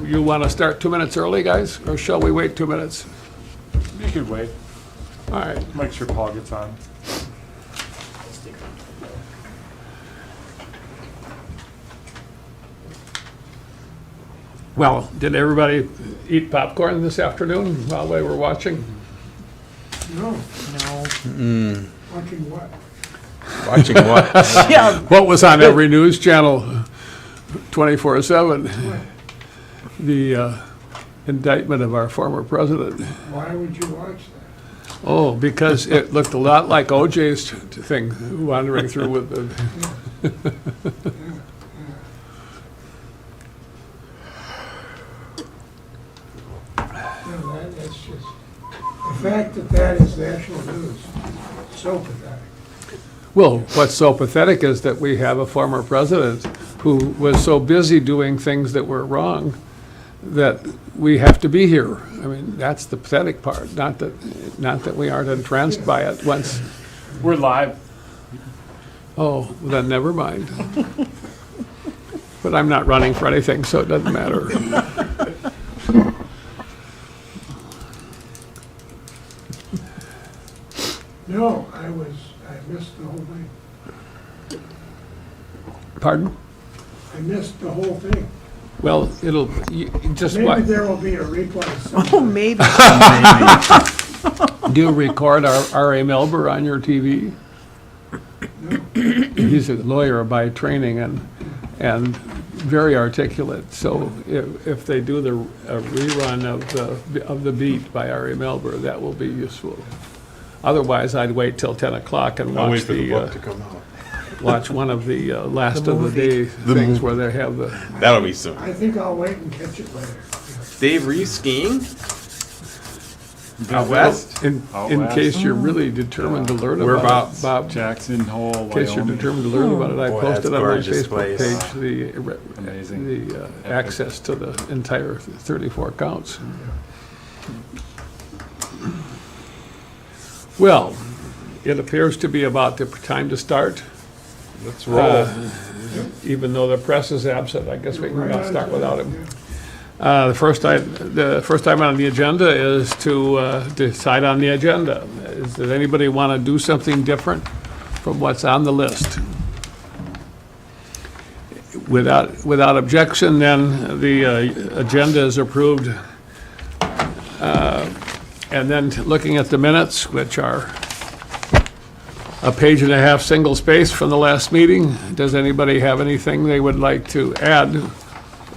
you want to start 2 minutes early, guys, or shall we wait 2 minutes? You could wait. All right. Make sure Paul gets on. Well, did everybody eat popcorn this afternoon while they were watching? No, No. watching what? Watching what? Yeah. What was on every news channel 24/7? The indictment of our former president. Why would you watch that? Oh, because it looked a lot like OJ's thing, wandering through with the... No, that's just, the fact that that is national news, so pathetic. Well, what's so pathetic is that we have a former president who was so busy doing things that were wrong that we have to be here. I mean, that's the pathetic part, not that we aren't entranced by it once. We're live. Oh, then never mind. But I'm not running for anything, so it doesn't matter. No, I missed the whole thing. Pardon? I missed the whole thing. Well, just Maybe what? there will be a replay Oh, sometime. maybe. Do you record R.A. Melber on your TV? He's a lawyer by training and very articulate. So if they do a rerun of the Beat by R.A. Melber, that will be useful. Otherwise, I'd wait till 10 o'clock and I'll wait watch for the book to come out. watch one of the last of the day things where they have the. That'll be soon. I think I'll wait and catch it later. Dave, were you skiing? Out Visit west? In Out case west. you're really determined to learn about Whereabouts? it, Bob. Jackson Hole, In case you're Wyoming. determined to learn about it, I Boy, posted that's on my gorgeous Facebook place. page Amazing. the access to the entire 34 counts. Well, it appears to be about the time to start. Let's roll. Even though the press is absent, I guess we can start without him. The first item on the agenda is to decide on the agenda. Does anybody want to do something different from what's on the list? Without objection, then the agenda is approved. And then looking at the minutes, which are a page and a half single space from the last meeting, does anybody have anything they would like to add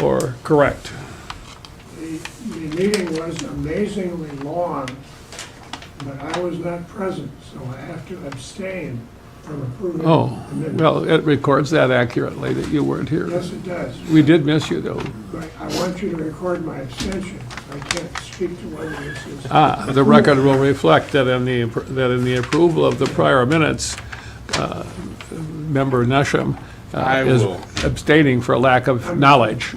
or correct? The meeting was amazingly long, but I was not present, so I have to abstain from approving Oh, the minutes. well, it records that accurately that you weren't here. Yes, it does. We did miss you, though. But I want you to record my abstention. I can't speak to whether this is. The record will reflect that in the approval of the prior minutes, Member Nesham I is will. abstaining for lack of knowledge.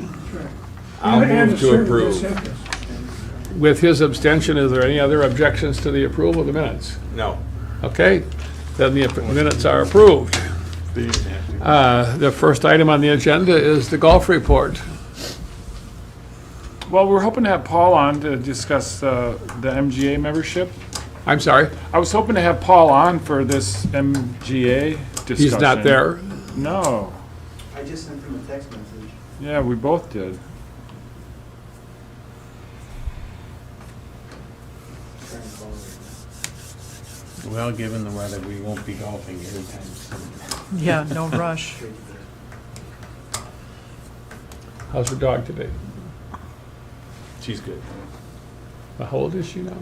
I'll And move a to certain approve. disinterest. With his abstention, is there any other objections to the approval of the minutes? No. Okay, then the minutes are approved. The first item on the agenda is the golf report. Well, we're hoping to have Paul on to discuss the MGA membership. I'm sorry, I was hoping to have Paul on for this MGA discussion. he's not there. No. I just sent him a text message. Yeah, we both did. Trying to call him. Well, given the weather, we won't be golfing anytime soon. Yeah, no rush. Straight to there. How's your dog today? She's good. How old is she now?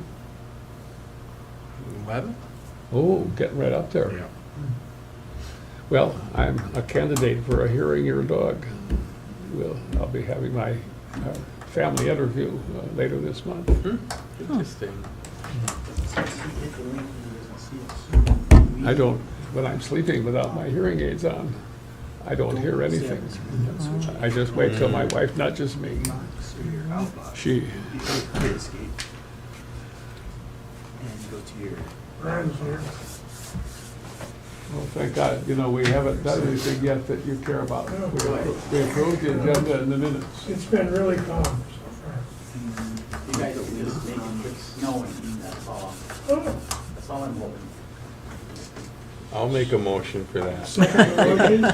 11? Oh, getting right up there. Yeah. Well, I'm a candidate for a hearing your dog. I'll be having my family interview later this month. Interesting. Since he hit the link, he doesn't see us. I don't, when I'm sleeping without my hearing aids on, I don't hear anything. I just wait till my wife nudges me. So you're outbox. She, You hit escape. And go to your. Ron's here. well, thank God, we haven't done anything yet that you care about. We approved the agenda in the minutes. It's been really calm, so You guys will just make it quit snowing, that's all. That's all I'm hoping. I'll make a motion for that. Second motion,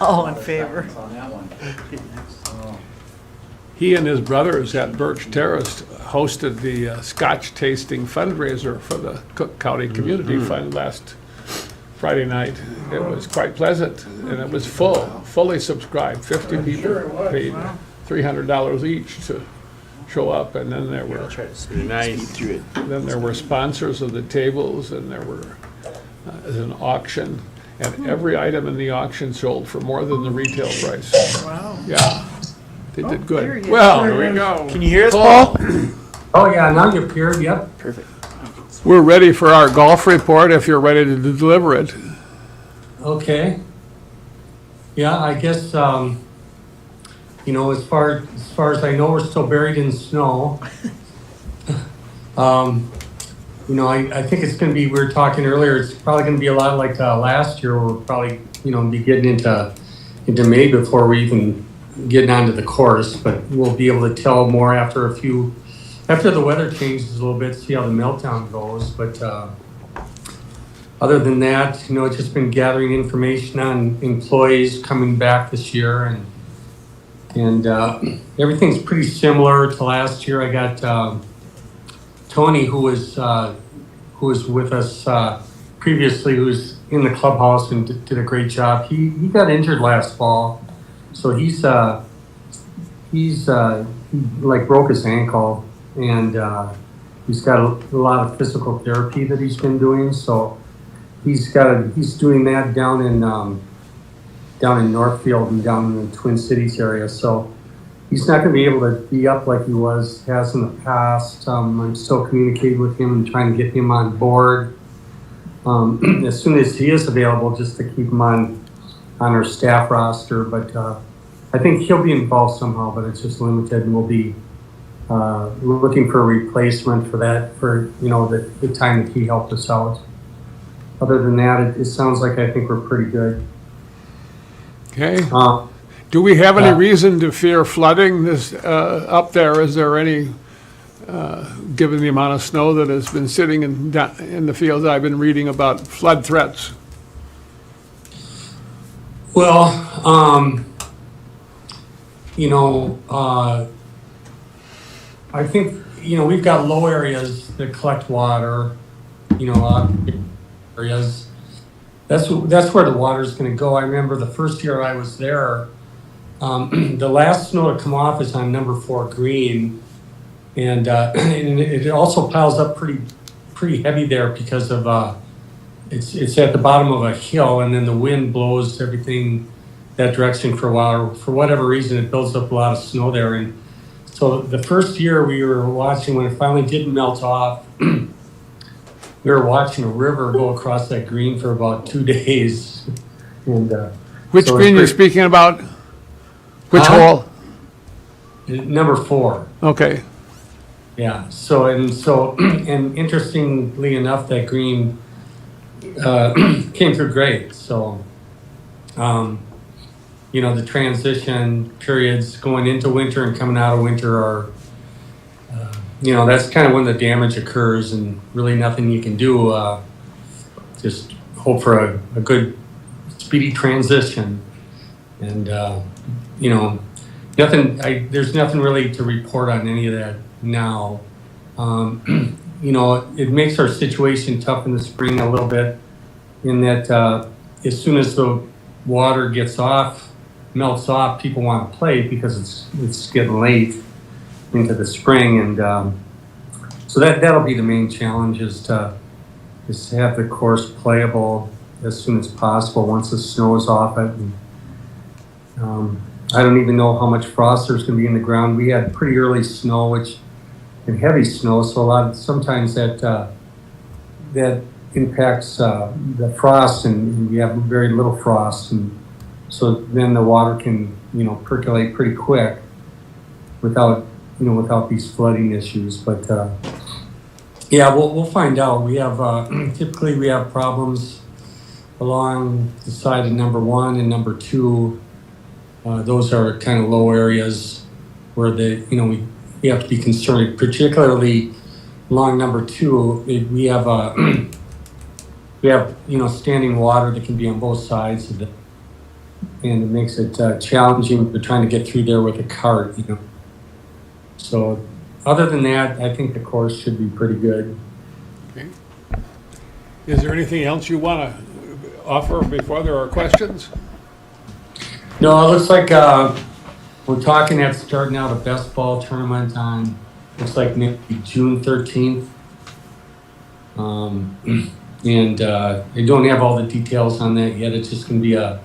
All in favor? On that one. He and his brothers at Birch Terrace hosted the Scotch tasting fundraiser for the Cook County Community Fund last Friday night. It was quite pleasant, and it was fully subscribed. 50 I'm people sure it was. paid $300 each to show up, and then there were Nice. then there were sponsors of the tables, and there were an auction, and every item in the auction sold for more than the retail price. Wow. Yeah, they did there good. he is. Well, Here we go. Can you hear us, Paul? Oh, yeah, now you appeared, yep. We're ready for our golf report if you're ready to deliver it. Okay. Yeah, I guess, you know, as far as I know, we're still buried in snow. You know, I think it's gonna be, we were talking earlier, it's probably gonna be a lot like, last year, we're probably, you know, be getting into May before we even getting onto the course, but we'll be able to tell more after the weather changes a little bit, see how the meltdown goes, but, other than that, you know, it's just been gathering information on employees coming back this year, and everything's pretty similar to last year. I got Tony, who was with us previously, who was in the clubhouse and did a great job. He got injured last fall, so he like broke his ankle, and he's got a lot of physical therapy that he's been doing. So he's doing that down in Northfield and down in the Twin Cities area. So he's not going to be able to be up like he has in the past. I'm still communicating with him and trying to get him on board as soon as he is available, just to keep him on our staff roster. But I think he'll be involved somehow, but it's just limited, and we'll be looking for a replacement for that, for, you know, the time that he helped us out. Other than that, it sounds like I think we're pretty good. Okay. Do we have any reason to fear flooding this up there? Is there any, given the amount of snow that has been sitting in the fields, I've been reading about flood threats? Well, you know, I think, you know, we've got low areas that collect water, you know, areas. That's where the water's gonna go. I remember the first year I was there, the last snow to come off is on number 4 green. And it also piles up pretty heavy there because of, it's at the bottom of a hill, and then the wind blows everything that direction for a while. For whatever reason, it builds up a lot of snow there. And so the first year we were watching, when it finally did melt off, we were watching a river go across that green for about 2 days. And Which so green you're it's speaking about? Which Huh? hole? number 4. Okay. Yeah. So and interestingly enough, that green came through great. So, you know, the transition periods going into winter and coming out of winter are, you know, that's kind of when the damage occurs, and really nothing you can do. Just hope for a good, speedy transition. And, you know, there's nothing really to report on any of that now. You know, it makes our situation tough in the spring a little bit, in that as soon as the water melts off, people want to play because it's getting late into the spring, and so that'll be the main challenge, is to have the course playable as soon as possible once the snow is off it. And, I don't even know how much frost there's going to be in the ground. We had pretty early snow, and heavy snow, so sometimes that impacts the frost, and we have very little frost, and so then the water can, you know, percolate pretty quick without these flooding issues. But yeah, we'll find out. We have typically we have problems along the side of number 1 and number 2. Those are kind of low areas where we have to be concerned, particularly along number 2. We have standing water that can be on both sides of it, and it makes it challenging for trying to get through there with a cart. So other than that, I think the course should be pretty good. Is there anything else you want to offer before there are questions? No, it looks like we're talking at starting out a best ball tournament on, looks like maybe June 13th. And I don't have all the details on that yet. It's just going to be a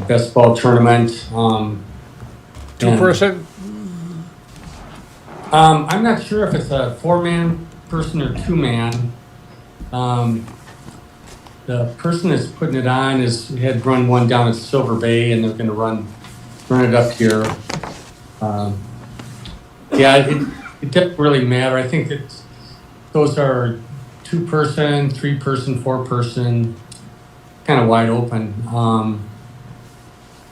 best ball tournament. Two-person? I'm not sure if it's a 4-man person or 2-man. The person that's putting it on had run one down at Silver Bay, and they're going to run it up here. It doesn't really matter. I think that those are 2-person, 3-person, 4-person, kind of wide open.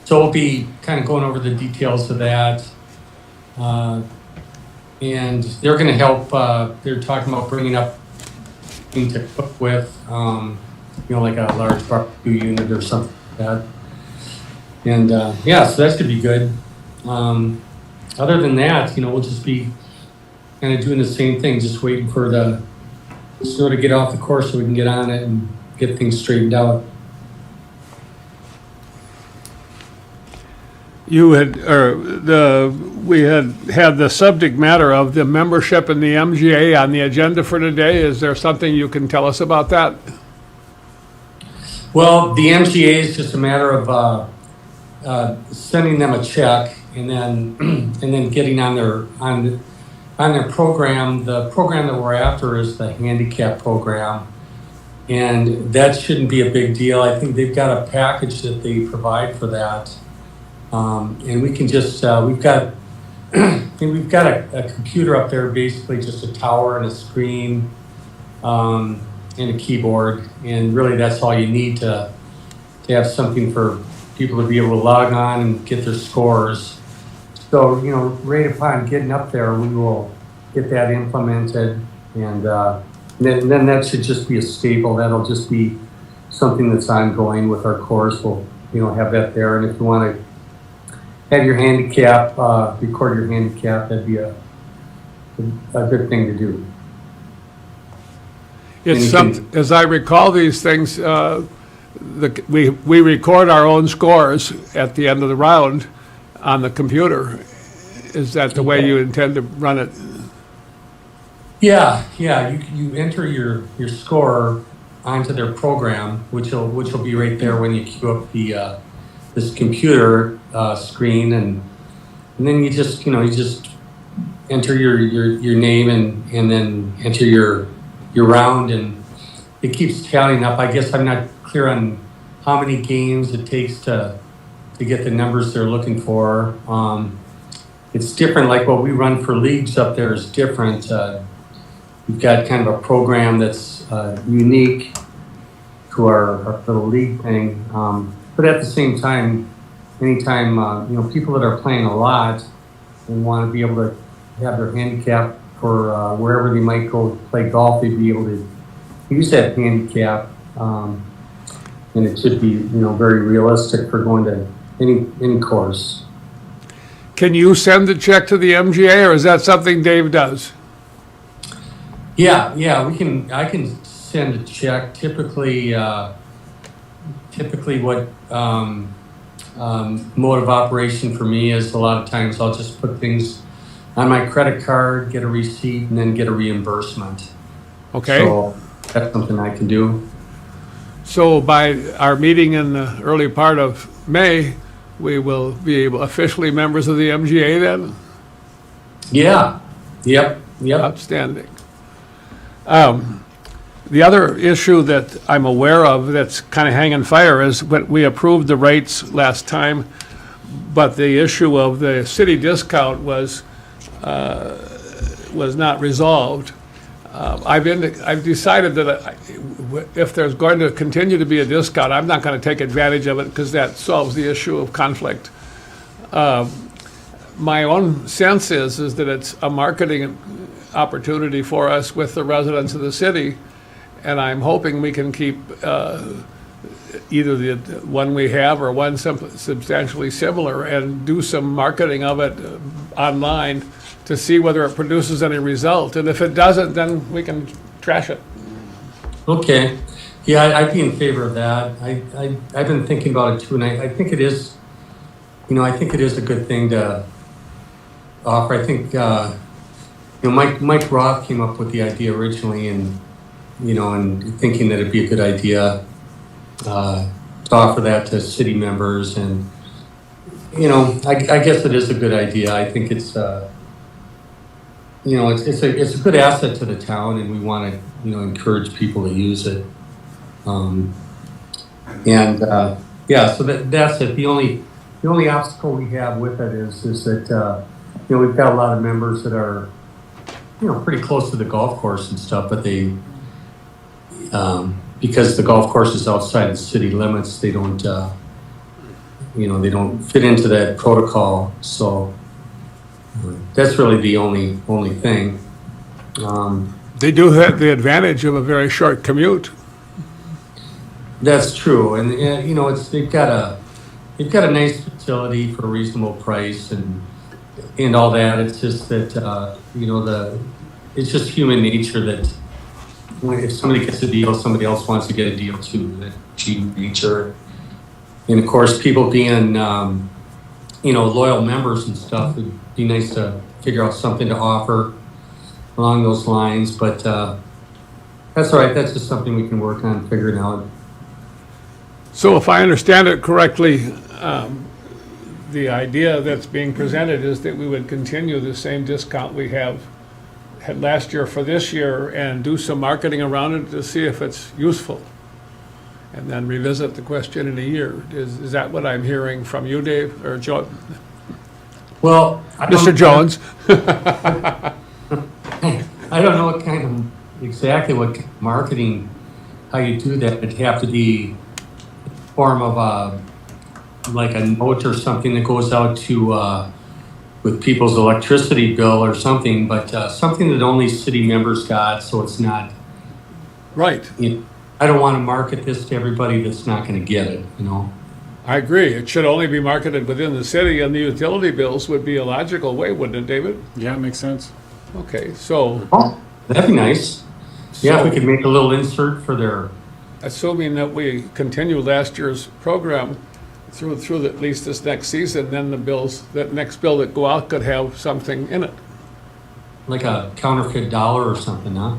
So we'll be kind of going over the details of that. And they're going to help. They're talking about bringing up things to cook with, like a large barbecue unit or something like that. And so that should be good. Other than that, we'll just be kind of doing the same thing, just waiting for the snow to get off the course so we can get on it and get things straightened out. We had had the subject matter of the membership in the MGA on the agenda for today. Is there something you can tell us about that? Well, the MGA is just a matter of sending them a check and then getting on their program. The program that we're after is the handicap program, and that shouldn't be a big deal. I think they've got a package that they provide for that. And we can just, we've got a computer up there, basically just a tower and a screen, and a keyboard. And really that's all you need to have something for people to be able to log on and get their scores. So, right upon getting up there, we will get that implemented. And then that should just be a staple. That'll just be something that's ongoing with our course. We'll, have that there. And if you want to have your handicap, record your handicap, that'd be a good thing to do. It's as I recall these things, we record our own scores at the end of the round on the computer. Is that the way you intend to run it? Yeah. You enter your score onto their program, which will be right there when you queue up this computer screen, and then you just enter your name and then enter your round, and it keeps tallying up. I guess I'm not clear on how many games it takes to get the numbers they're looking for. It's different, like what we run for leagues up there is different. We've got kind of a program that's unique to our little league thing. But at the same time, anytime, people that are playing a lot and want to be able to have their handicap for wherever they might go play golf, they'd be able to use that handicap. And it should be, very realistic for going to any course. Can you send the check to the MGA, or is that something Dave does? Yeah, I can send a check. Typically what mode of operation for me is, a lot of times I'll just put things on my credit card, get a receipt, and then get a reimbursement. Okay. So that's something I can do. So by our meeting in the early part of May, we will be officially members of the MGA then? Yeah. Yep. Outstanding. The other issue that I'm aware of that's kind of hanging fire is when we approved the rates last time, but the issue of the city discount was not resolved. I've decided that if there's going to continue to be a discount, I'm not going to take advantage of it because that solves the issue of conflict. my own sense is that it's a marketing opportunity for us with the residents of the city, and I'm hoping we can keep either the one we have or one substantially similar and do some marketing of it online to see whether it produces any result. And if it doesn't, then we can trash it. Okay. Yeah, I'd be in favor of that. I've been thinking about it too, and I think it is, I think it is a good thing to offer. I think, Mike Roth came up with the idea originally, and, and thinking that it'd be a good idea to offer that to city members. And, I guess it is a good idea. I think it's, it's a good asset to the town, and we want to, encourage people to use it. Yeah, so that's it. The only obstacle we have with it is that, we've got a lot of members that are, pretty close to the golf course and stuff, but they, because the golf course is outside the city limits, they don't, they don't fit into that protocol. So that's really the only thing. They do have the advantage of a very short commute. That's true, and they've got a nice facility for a reasonable price and all that. It's just that it's just human nature that if somebody gets a deal, somebody else wants to get a deal too. That human nature, and of course, people being loyal members and stuff, it'd be nice to figure out something to offer along those lines. But that's all right. That's just something we can work on figuring out. So if I understand it correctly, the idea that's being presented is that we would continue the same discount we had last year for this year and do some marketing around it to see if it's useful. And then revisit the question in a year. Is that what I'm hearing from you, Dave, or Joe? Well, Mr. Jones? I don't know exactly what marketing, how you do that. It'd have to be form of like a note or something that goes out to with people's electricity bill or something, but something that only city members got, so it's not. Right. I don't want to market this to everybody that's not going to get it. I agree. It should only be marketed within the city, and the utility bills would be a logical way, wouldn't it, David? Yeah, makes sense. Okay, so Oh, that'd be nice. Yeah, if we could make a little insert for their. assuming that we continue last year's program through at least this next season, then that next bill that go out could have something in it. Like a counterfeit dollar or something, huh?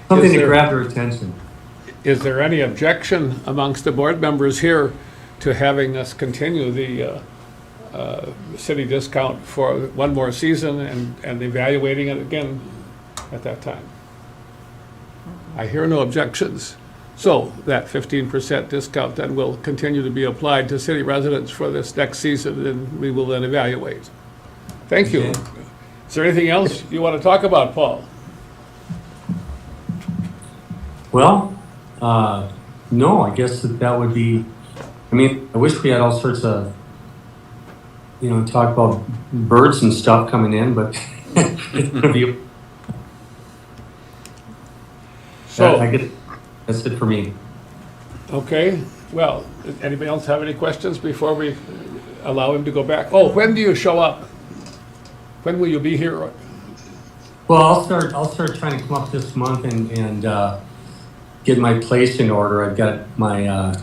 Something to grab their attention. Is there any objection amongst the board members here to having us continue the city discount for one more season and evaluating it again at that time? I hear no objections. So that 15% discount then will continue to be applied to city residents for this next season, and we will then evaluate. Thank you. Okay. Is there anything else you want to talk about, Paul? Well, no, I guess that would be, I wish we had all sorts of, talk about birds and stuff coming in, but it's going to be, So, I guess that's it for me. okay, well, anybody else have any questions before we allow him to go back? Oh, when do you show up? When will you be here? Well, I'll start trying to come up this month and get my place in order. I've got my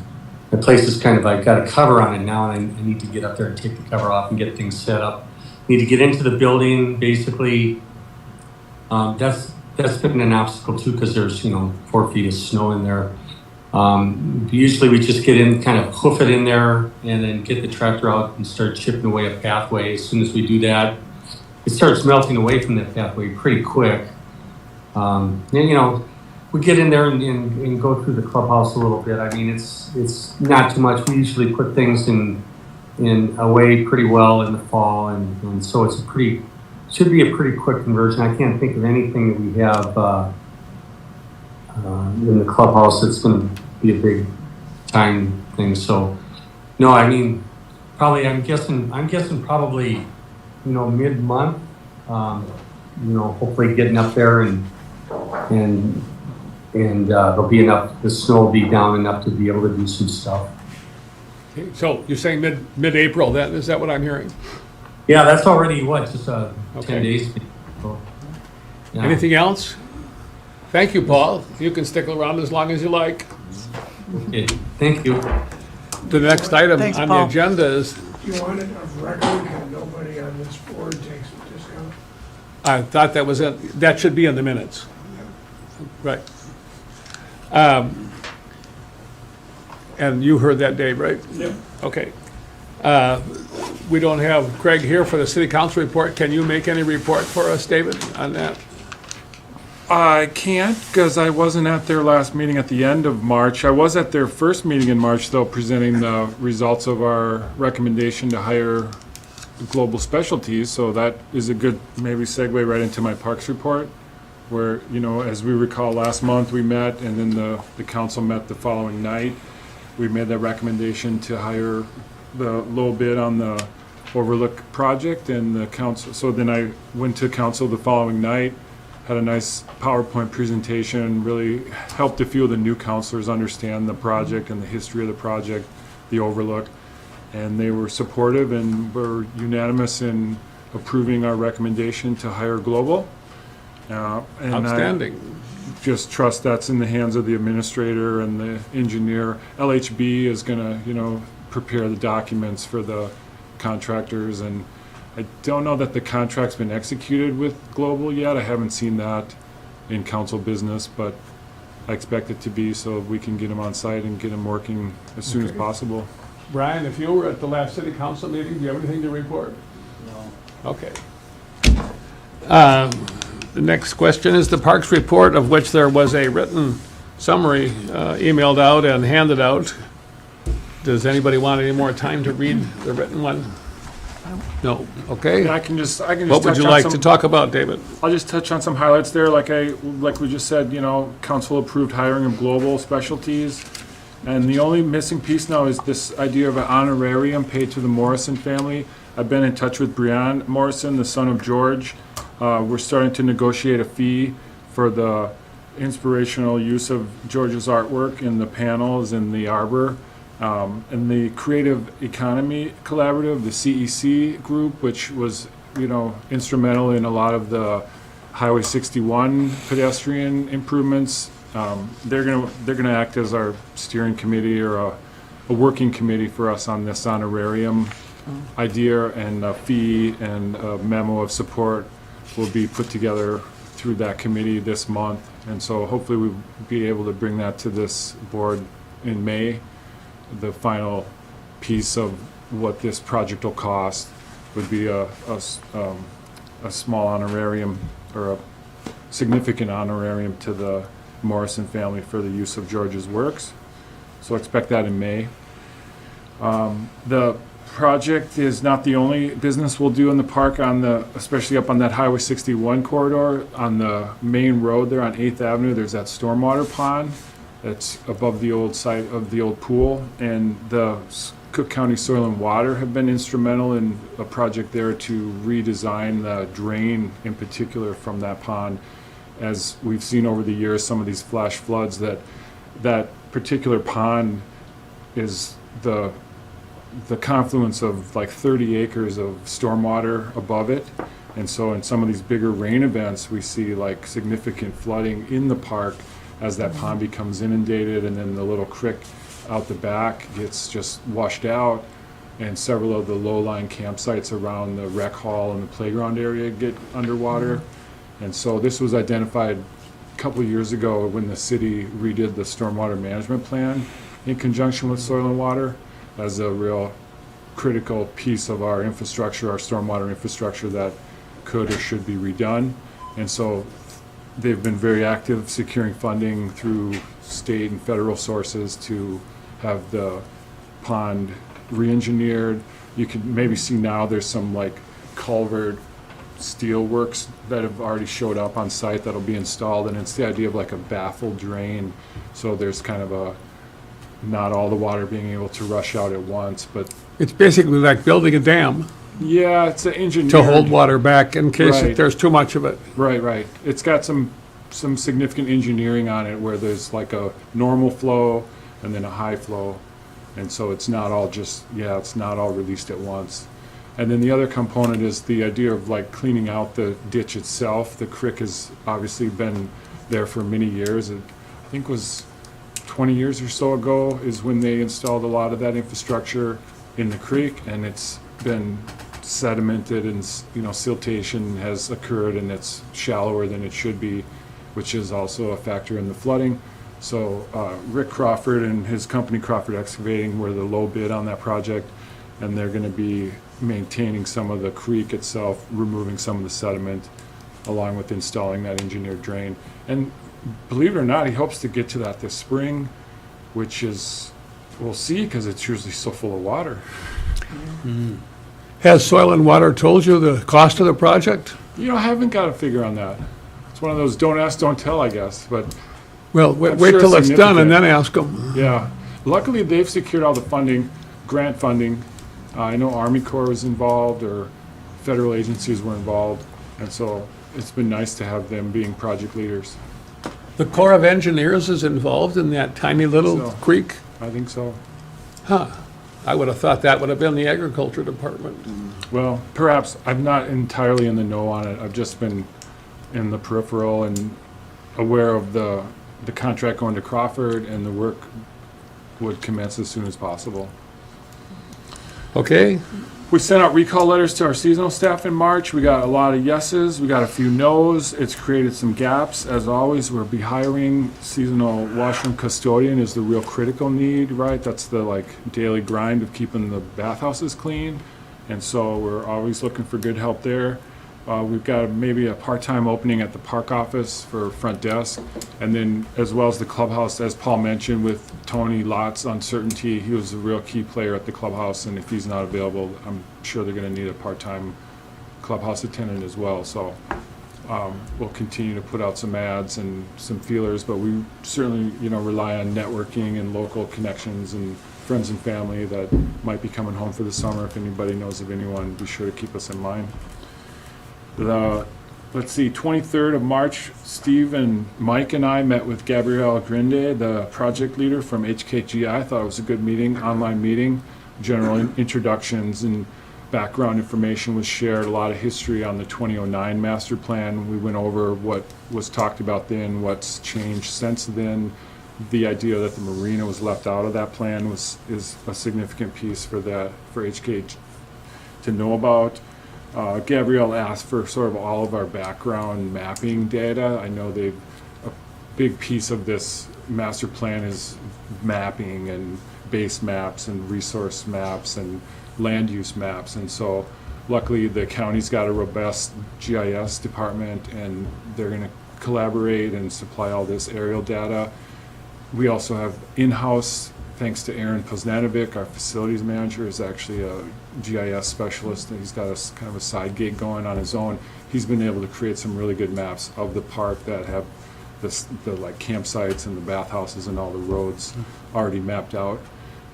place is I've got a cover on it now, and I need to get up there and take the cover off and get things set up. Need to get into the building, basically. That's been an obstacle too, because there's 4 feet of snow in there. Usually we just get in, kind of hoof it in there, and then get the tractor out and start chipping away a pathway. As soon as we do that, it starts melting away from that pathway pretty quick. And we get in there and go through the clubhouse a little bit. It's not too much. We usually put things in away pretty well in the fall, and so should be a pretty quick conversion. I can't think of anything that we have in the clubhouse that's going to be a big time thing. So, no, probably, I'm guessing probably, mid-month. Hopefully getting up there and there'll be enough, the snow will be down enough to be able to do some stuff. Okay, so you're saying mid-April then, is that what I'm hearing? Yeah, that's already just 10 Okay. days. So, yeah. Anything else? Thank you, Paul. You can stick around as long as you like. Okay, thank you. The next item Thanks, on the Paul. agenda is, Do you want it of record that nobody on this board takes a discount? I thought that should be in the minutes. Right. And you heard that, Dave, right? Yep. Okay. We don't have Craig here for the city council report. Can you make any report for us, David, on that? I can't, because I wasn't at their last meeting at the end of March. I was at their first meeting in March, though, presenting the results of our recommendation to hire Global Specialties, so that is a good maybe segue right into my parks report, where, as we recall, last month we met, and then the council met the following night. We made that recommendation to hire the low bid on the Overlook project, and the council, so then I went to council the following night, had a nice PowerPoint presentation, really helped a few of the new councilors understand the project and the history of the project, the Overlook. And they were supportive and were unanimous in approving our recommendation to hire Global. And Outstanding. I just trust that's in the hands of the administrator and the engineer. LHB is gonna, prepare the documents for the contractors, and I don't know that the contract's been executed with Global yet. I haven't seen that in council business, but I expect it to be, so we can get them on site and get them working as soon as Okay. possible. Brian, if you were at the last city council meeting, do you have anything to report? No. Okay. The next question is the parks report, of which there was a written summary emailed out and handed out. Does anybody want any more time to read the written one? No, okay. I can just What would touch you on like some- to talk about, David? I'll just touch on some highlights there. Like we just said, council approved hiring of Global Specialties. And the only missing piece now is this idea of an honorarium paid to the Morrison family. I've been in touch with Brian Morrison, the son of George. We're starting to negotiate a fee for the inspirational use of George's artwork in the panels in the arbor. And the Creative Economy Collaborative, the CEC group, which was, instrumental in a lot of the Highway 61 pedestrian improvements. They're gonna act as our steering committee or a working committee for us on this honorarium idea, and a fee and a memo of support will be put together through that committee this month. And so hopefully we'll be able to bring that to this board in May. The final piece of what this project will cost would be a small honorarium, or a significant honorarium to the Morrison family for the use of George's works. So expect that in May. The project is not the only business we'll do in the park, especially up on that Highway 61 corridor. On the main road there on 8th Avenue, there's that stormwater pond that's above the old site of the old pool. And the Cook County Soil and Water have been instrumental in a project there to redesign the drain in particular from that pond. As we've seen over the years, some of these flash floods, that particular pond is the confluence of like 30 acres of stormwater above it. And so in some of these bigger rain events, we see like significant flooding in the park as that pond becomes inundated, and then the little creek out the back gets just washed out, and several of the low-lying campsites around the rec hall and the playground area get underwater. And so this was identified a couple of years ago when the city redid the stormwater management plan in conjunction with Soil and Water, as a real critical piece of our infrastructure, our stormwater infrastructure, that could or should be redone. And so they've been very active securing funding through state and federal sources to have the pond re-engineered. You can maybe see now there's some like culvert steel works that have already showed up on site that'll be installed, and it's the idea of like a baffled drain. So there's kind of not all the water being able to rush out at once, but It's basically like building a dam Yeah, it's an engineered. to hold water back in case Right. there's too much of it. Right. It's got some significant engineering on it where there's like a normal flow and then a high flow. And so it's not all just, it's not all released at once. And then the other component is the idea of like cleaning out the ditch itself. The creek has obviously been there for many years. I think it was 20 years or so ago is when they installed a lot of that infrastructure in the creek, and it's been sedimented and, siltation has occurred and it's shallower than it should be, which is also a factor in the flooding. So Rick Crawford and his company Crawford Excavating were the low bid on that project, and they're going to be maintaining some of the creek itself, removing some of the sediment, along with installing that engineered drain. And believe it or not, he hopes to get to that this spring, which is, we'll see, because it's usually so full of water. Has Soil and Water told you the cost of the project? I haven't got a figure on that. It's one of those don't ask, don't tell, I guess, but Well, I'm wait sure till it's done and significant. then ask them. yeah. Luckily, they've secured all the funding, grant funding. I know Army Corps was involved, or federal agencies were involved, and so it's been nice to have them being project leaders. The Corps of Engineers is involved in that tiny little So- creek? I think so. Huh. I would have thought that would have been the Agriculture Department. Well, perhaps, I'm not entirely in the know on it. I've just been in the peripheral and aware of the contract going to Crawford, and the work would commence as soon as possible. Okay, We sent out recall letters to our seasonal staff in March. We got a lot of yeses, we got a few nos. It's created some gaps. As always, we'll be hiring seasonal washroom custodian is the real critical need, right? That's the daily grind of keeping the bathhouses clean. And so we're always looking for good help there. We've got maybe a part-time opening at the park office for front desk. And then as well as the clubhouse, as Paul mentioned, with Tony Lott's uncertainty, he was a real key player at the clubhouse. And if he's not available, I'm sure they're gonna need a part-time clubhouse attendant as well. So we'll continue to put out some ads and some feelers, but we certainly, rely on networking and local connections and friends and family that might be coming home for the summer. If anybody knows of anyone, be sure to keep us in mind. Let's see, 23rd of March, Steve and Mike and I met with Gabrielle Grinde, the project leader from HKGI. I thought it was a good meeting, online meeting. General introductions and background information was shared, a lot of history on the 2009 master plan. We went over what was talked about then, what's changed since then. The idea that the marina was left out of that plan is a significant piece for HK to know about. Gabrielle asked for sort of all of our background mapping data. I know a big piece of this master plan is mapping and base maps and resource maps and land use maps. And so luckily the county's got a robust GIS department, and they're gonna collaborate and supply all this aerial data. We also have in-house, thanks to Aaron Poznanovic, our facilities manager is actually a GIS specialist, and he's got kind of a side gig going on his own. He's been able to create some really good maps of the park that have the campsites and the bathhouses and all the roads already mapped out.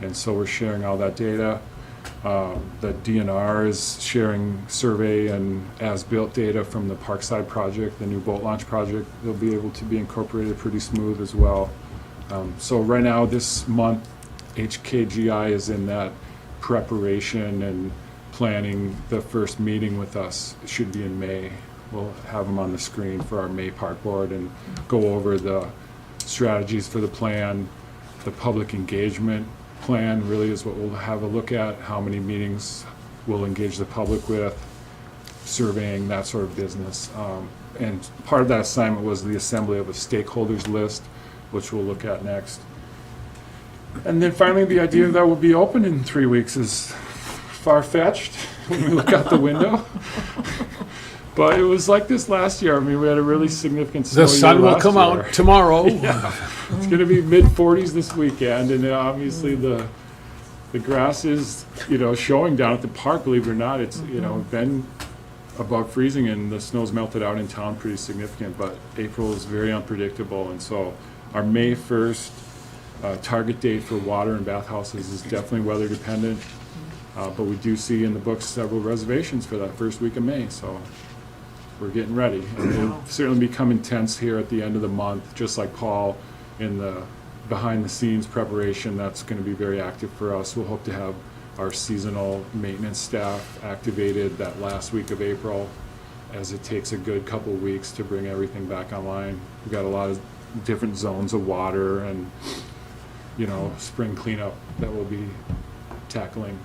And so we're sharing all that data. The DNR is sharing survey and as-built data from the Parkside project, the new boat launch project. They'll be able to be incorporated pretty smooth as well. So right now, this month, HKGI is in that preparation and planning. The first meeting with us should be in May. We'll have them on the screen for our May park board and go over the strategies for the plan. The public engagement plan really is what we'll have a look at, how many meetings we'll engage the public with, surveying, that sort of business. And part of that assignment was the assembly of a stakeholders list, which we'll look at next. And then finally, the idea that we'll be open in 3 weeks is far-fetched when we look out the window. But it was like this last year. I mean, we had a really significant snow the sun year will last come year. out tomorrow. It's gonna be mid-40s this weekend, and obviously the grass is, showing down at the park, believe it or not. It's, been above freezing, and the snow's melted out in town pretty significant, but April is very unpredictable. And so our May 1st target date for water and bathhouses is definitely weather dependent. But we do see in the books several reservations for that first week of May, so we're getting ready. And it'll certainly become intense here at the end of the month, just like Paul in the behind-the-scenes preparation. That's going to be very active for us. We'll hope to have our seasonal maintenance staff activated that last week of April, as it takes a good couple of weeks to bring everything back online. We've got a lot of different zones of water and, spring cleanup that we'll be tackling.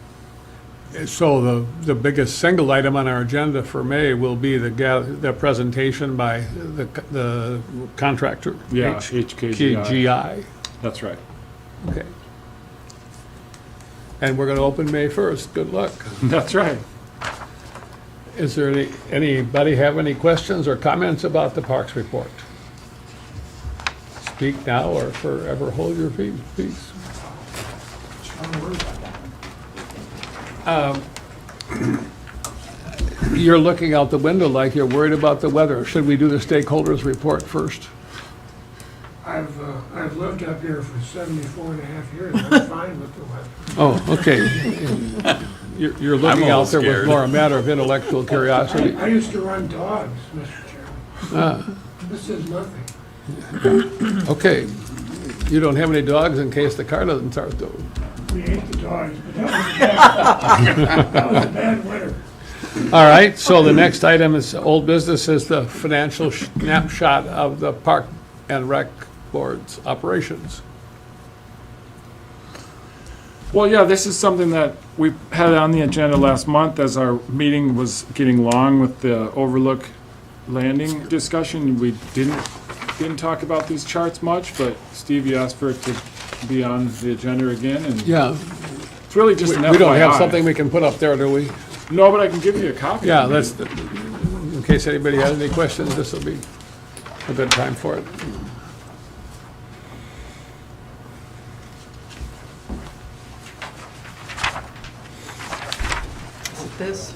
So the biggest single item on our agenda for May will be the presentation by the contractor. Yeah, HKGI. KGI. That's right. Okay. And we're going to open May 1st. Good luck. That's right. Is there anybody have any questions or comments about the Parks report? Speak now or forever hold your peace. You're looking out the window like you're worried about the weather. Should we do the stakeholders report first? I've lived up here for 74 and a half years. I'm fine with the weather. Oh, okay. You're looking a out little there with scared. more a matter of intellectual curiosity. I used to run dogs, Mr. Chairman. This is nothing. Okay. You don't have any dogs in case the car doesn't start though. We ate the dogs, but that was a bad winter. All right, so the next item is old business is the financial snapshot of the Park and Rec Board's operations. Well, yeah, this is something that we had on the agenda last month as our meeting was getting long with the Overlook Landing discussion. We didn't talk about these charts much, but Steve, you asked for it to be on the agenda again, and Yeah, it's really just an FYI. we don't have something we can put up there, do we? No, but I can give you a copy. Yeah, let's, in case anybody has any questions, this will be a good time for it. This,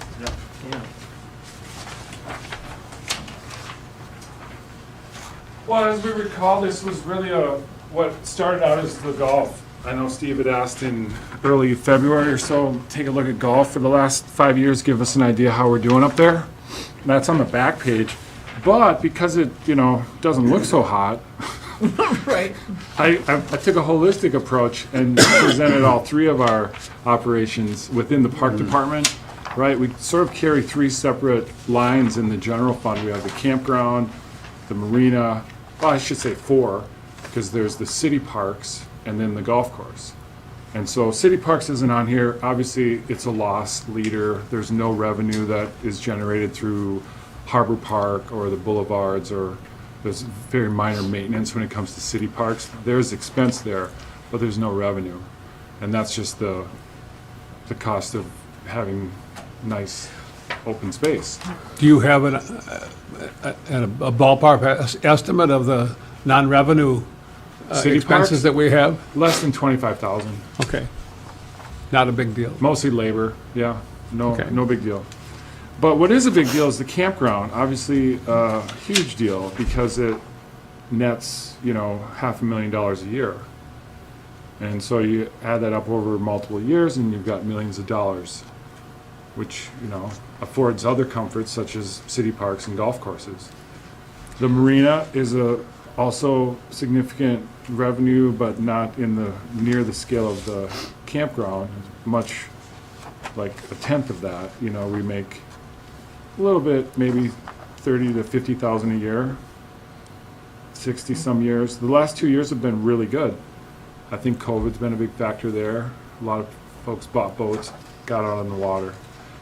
Well, as we recall, this was really what started out as the golf. I know Steve had asked in early February or so, take a look at golf for the last 5 years, give us an idea how we're doing up there. That's on the back page. But because it, doesn't look so hot, right. I took a holistic approach and presented all three of our operations within the park department, right? We sort of carry three separate lines in the general fund. We have the campground, the marina, well, I should say four, because there's the city parks and then the golf course. And so city parks isn't on here. Obviously, it's a loss leader. There's no revenue that is generated through Harbor Park or the boulevards, or there's very minor maintenance when it comes to city parks. There's expense there, but there's no revenue. And that's just the cost of having nice open space. Do you have a ballpark estimate of the non-revenue City expenses parks? that we have? Less than 25,000. Okay, not a big deal. Mostly labor, yeah, Okay. no big deal. But what is a big deal is the campground. Obviously, a huge deal because it nets, $500,000 a year. And so you add that up over multiple years and you've got millions of dollars, which, affords other comforts such as city parks and golf courses. The marina is also significant revenue, but not near the scale of the campground, much like a tenth of that. We make a little bit, maybe 30 to 50,000 a year, 60 some years. The last 2 years have been really good. I think COVID's been a big factor there. A lot of folks bought boats, got out on the water.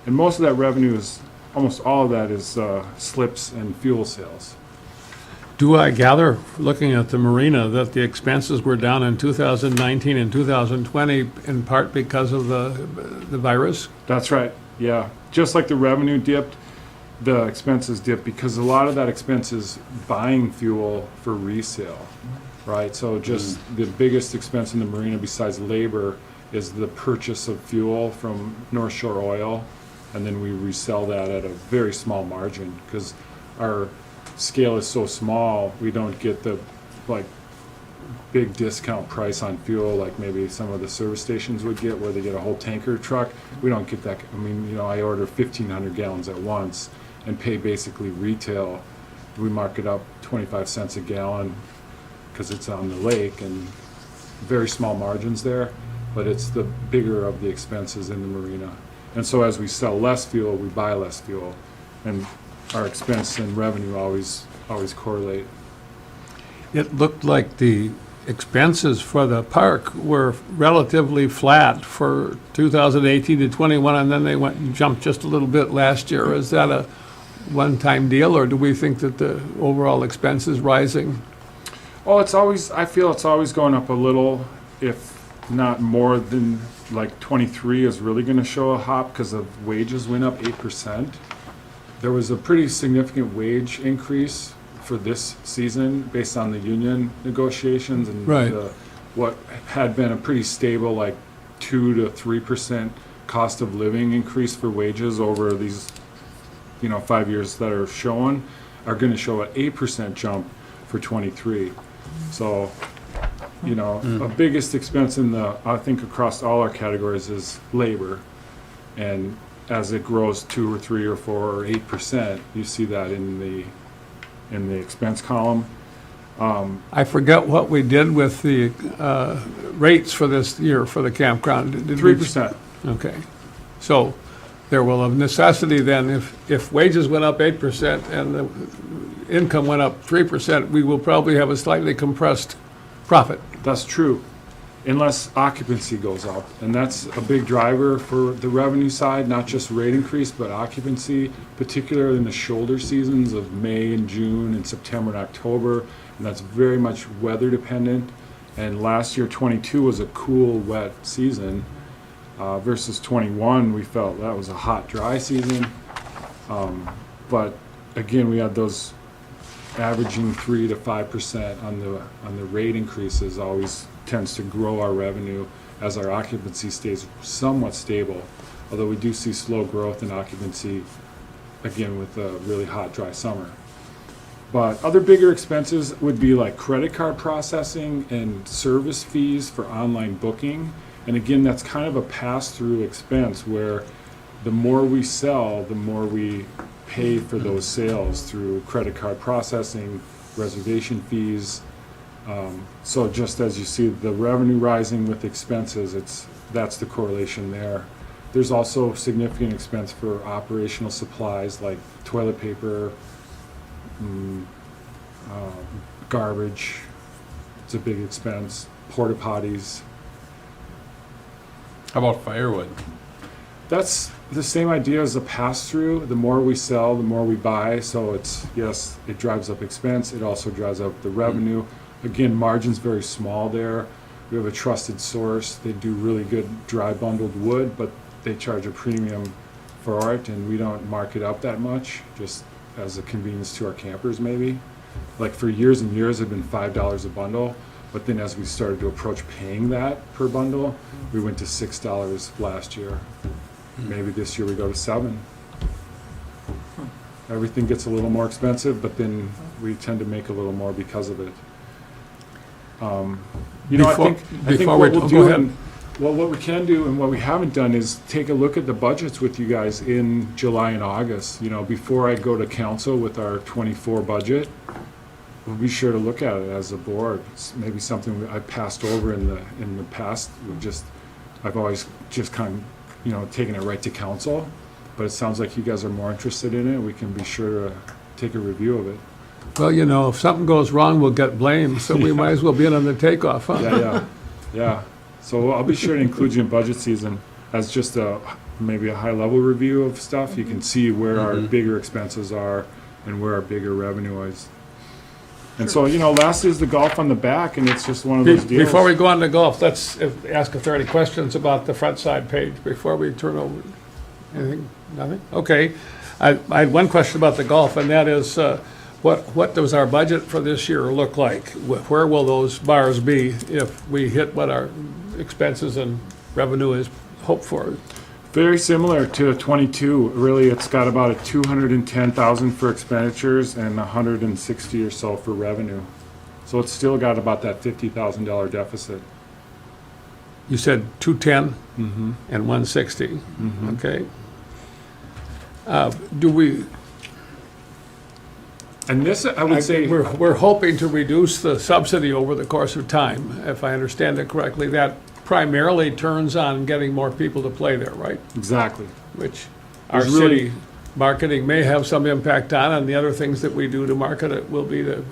And most of that revenue almost all of that is slips and fuel sales. Do I gather, looking at the marina, that the expenses were down in 2019 and 2020 in part because of the virus? That's right, yeah. Just like the revenue dipped, the expenses dipped because a lot of that expense is buying fuel for resale, right? So just the biggest expense in the marina besides labor is the purchase of fuel from North Shore Oil, and then we resell that at a very small margin because our scale is so small, we don't get the big discount price on fuel like maybe some of the service stations would get, where they get a whole tanker truck. We don't get that. I mean, you know, I order 1,500 gallons at once and pay basically retail. We mark it up 25 cents a gallon because it's on the lake, and very small margins there, but it's the bigger of the expenses in the marina. And so as we sell less fuel, we buy less fuel, and our expense and revenue always correlate. It looked like the expenses for the park were relatively flat for 2018 to 21, and then they went and jumped just a little bit last year. Is that a one-time deal, or do we think that the overall expense is rising? Oh, I feel it's always going up a little, if not more than, like 23 is really gonna show a hop because of wages went up 8%. There was a pretty significant wage increase for this season based on the union negotiations and Right. what had been a pretty stable, like 2 to 3% cost of living increase for wages over these, 5 years that are showing, are gonna show an 8% jump for 23. So, a biggest expense I think across all our categories is labor. And as it grows 2 or 3 or 4 or 8%, you see that in the expense column. I forget what we did with the rates for this year for the campground. Did we- 3%. Okay. So there will of necessity then, if wages went up 8% and the income went up 3%, we will probably have a slightly compressed profit. That's true, unless occupancy goes up. And that's a big driver for the revenue side, not just rate increase, but occupancy, particularly in the shoulder seasons of May and June and September and October. And that's very much weather dependent. And last year, 22 was a cool, wet season. Versus 21, we felt that was a hot, dry season. But again, we had those averaging 3 to 5% on the rate increases always tends to grow our revenue as our occupancy stays somewhat stable. Although we do see slow growth in occupancy, again, with a really hot, dry summer. But other bigger expenses would be like credit card processing and service fees for online booking. And again, that's kind of a pass-through expense where the more we sell, the more we pay for those sales through credit card processing, reservation fees. So just as you see the revenue rising with expenses, that's the correlation there. There's also significant expense for operational supplies like toilet paper, garbage. It's a big expense. Porta potties. How about firewood? That's the same idea as a pass-through. The more we sell, the more we buy. So yes, it drives up expense. It also drives up the revenue. Again, margin's very small there. We have a trusted source. They do really good dry bundled wood, but they charge a premium for it, and we don't mark it up that much, just as a convenience to our campers maybe. Like for years and years, it had been $5 a bundle. But then as we started to approach paying that per bundle, we went to $6 last year. Maybe this year we go to $7. Everything gets a little more expensive, but then we tend to make a little more because of it. I think Before what we we'll go do, ahead. what we can do and what we haven't done is take a look at the budgets with you guys in July and August. Before I go to council with our 24 budget, we'll be sure to look at it as a board. It's maybe something I passed over in the past. I've always just kind of, taken it right to council. But it sounds like you guys are more interested in it. We can be sure to take a review of it. Well, if something goes wrong, we'll get blamed, so we might as well be in on the takeoff, huh? Yeah. So I'll be sure to include you in budget season as just maybe a high-level review of stuff. You can see where our bigger expenses are and where our bigger revenue is. And so, lastly is the golf on the back, and it's just one of those deals. Before we go on to golf, let's ask if there are any questions about the front side page before we turn over. Anything? Nothing? Okay. I had one question about the golf, and that is, what does our budget for this year look like? Where will those bars be if we hit what our expenses and revenue is hoped for? Very similar to 22. Really, it's got about a 210,000 for expenditures and 160 or so for revenue. So it's still got about that $50,000 deficit. You said 210 Mm-hmm. and 160, Mm-hmm. okay? Do we, And this, I would say, we're hoping to reduce the subsidy over the course of time, if I understand it correctly. That primarily turns on getting more people to play there, right? exactly. Which our There's really- city marketing may have some impact on, and the other things that we do to market it will be the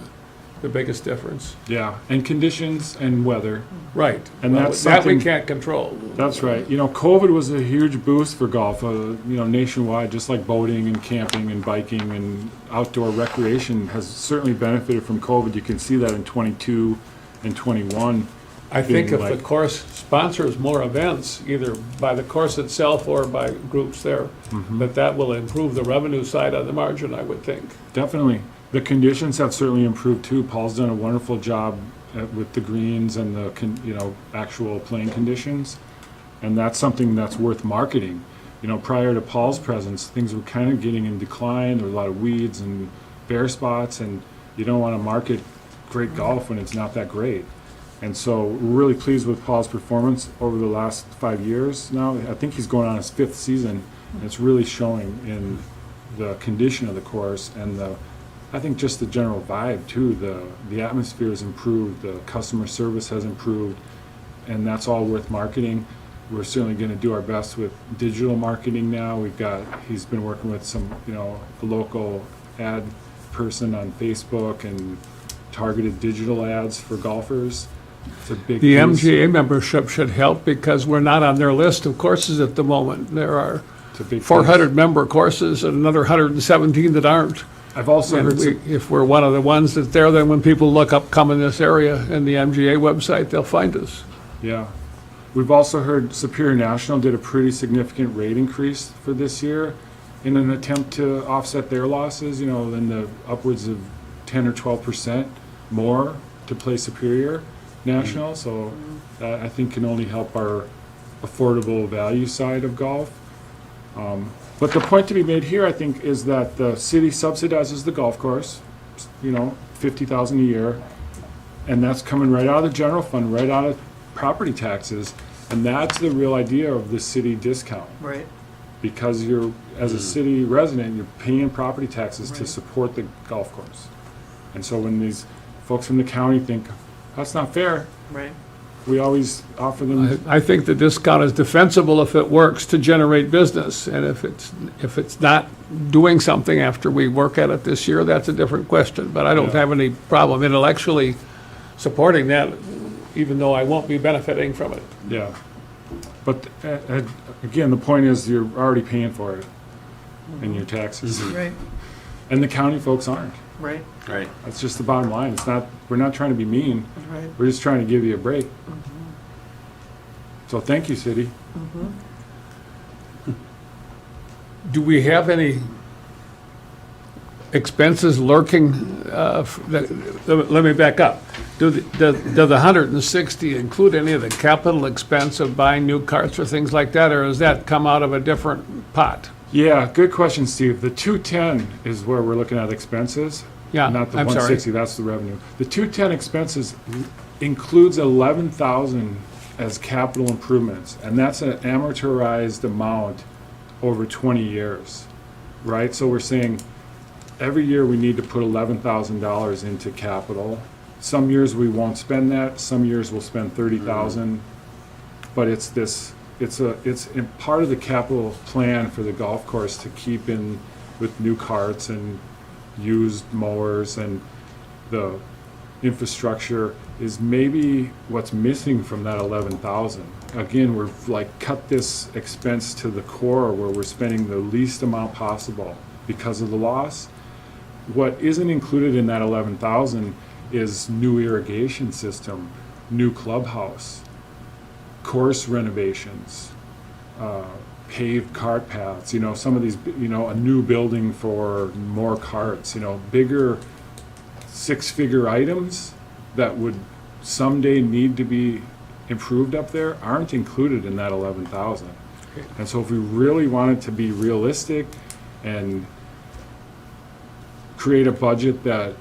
biggest difference. Yeah, and conditions and weather. Right. And Well, that's that we something- can't control. That's right. You know, COVID was a huge boost for golf, nationwide, just like boating and camping and biking and outdoor recreation has certainly benefited from COVID. You can see that in 22 and 21. I think being if the like- course sponsors more events, either by the course itself or by groups there, Mm-hmm. that will improve the revenue side on the margin, I would think. Definitely. The conditions have certainly improved too. Paul's done a wonderful job with the greens and the, actual playing conditions. And that's something that's worth marketing. You know, prior to Paul's presence, things were kind of getting in decline. There were a lot of weeds and bare spots, and you don't want to market great golf when it's not that great. And so we're really pleased with Paul's performance over the last 5 years now. I think he's going on his 5th season, and it's really showing in the condition of the course and I think just the general vibe too. The atmosphere has improved, the customer service has improved, and that's all worth marketing. We're certainly going to do our best with digital marketing now. He's been working with some, the local ad person on Facebook and targeted digital ads for golfers. It's a big The piece. MGA membership should help because we're not on their list of courses at the moment. There are It's a big piece. 400 member courses and another 117 that aren't. I've also And heard some, if we're one of the ones that's there, then when people look up come in this area in the MGA website, they'll find us. yeah. We've also heard Superior National did a pretty significant rate increase for this year in an attempt to offset their losses, in the upwards of 10 or 12% more to play Superior National. So that I think can only help our affordable value side of golf. But the point to be made here, I think, is that the city subsidizes the golf course, $50,000 a year, and that's coming right out of the general fund, right out of property taxes, and that's the real idea of the city discount. Right. Because you're, as a city resident, you're paying property taxes to Right. support the golf course. And so when these folks from the county think, that's not fair, Right. we always offer them, I think the discount is defensible if it works to generate business, and if it's not doing something after we work at it this year, that's a different question. But I don't Yeah. have any problem intellectually supporting that, even though I won't be benefiting from it. yeah. But again, the point is you're already paying for it in your taxes. Right. And the county folks aren't. Right. Right. That's just the bottom line. We're not trying to be mean. Right. We're just trying to give you a break. So thank you, city. Do we have any expenses lurking? Let me back up. Do the 160 include any of the capital expense of buying new carts or things like that, or does that come out of a different pot? Yeah, good question, Steve. The 210 is where we're looking at expenses. Yeah, Not the I'm sorry. 160, that's the revenue. The 210 expenses includes 11,000 as capital improvements, and that's an amortized amount over 20 years, right? So we're saying every year we need to put $11,000 into capital. Some years we won't spend that, some years we'll spend 30,000. But it's in part of the capital plan for the golf course to keep in with new carts and used mowers, and the infrastructure is maybe what's missing from that 11,000. Again, we've cut this expense to the core where we're spending the least amount possible because of the loss. What isn't included in that 11,000 is new irrigation system, new clubhouse, course renovations, paved cart paths, some of these, a new building for more carts, bigger six-figure items that would someday need to be improved up there aren't included in that 11,000. And so if we really wanted to be realistic and create a budget that